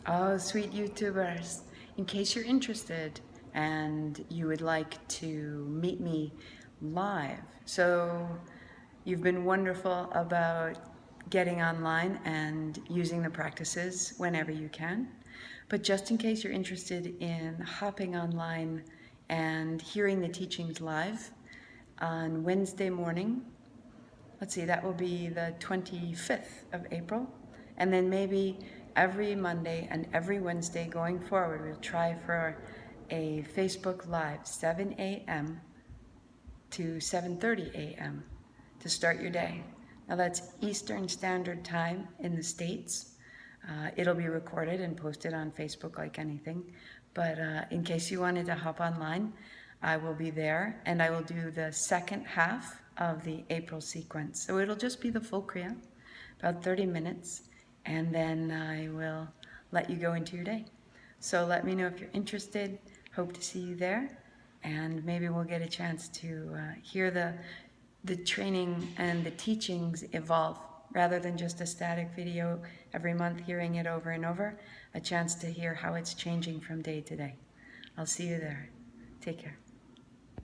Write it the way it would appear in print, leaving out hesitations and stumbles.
Oh, sweet YouTubers, in case you're interested and you would like to meet me live. So you've been wonderful about getting online and using the practices whenever you can. But just in case you're interested in hopping online and hearing the teachings live on Wednesday morning, let's see, that will be the 25th of April. And then maybe every Monday and every Wednesday going forward, we'll try for a Facebook Live, 7 a.m. to 7:30 a.m. to start your day. Now that's Eastern Standard Time in the States. It'll be recorded and posted on Facebook like anything. But in case you wanted to hop online, I will be there and I will do the second half of the April sequence. So it'll just be the full Kriya, about 30 minutes, and then I will let you go into your day. So let me know if you're interested. Hope to see you there, and maybe we'll get a chance to hear the training and the teachings evolve rather than just a static video every month hearing it over and over, a chance to hear how it's changing from day to day. I'll see you there. Take care.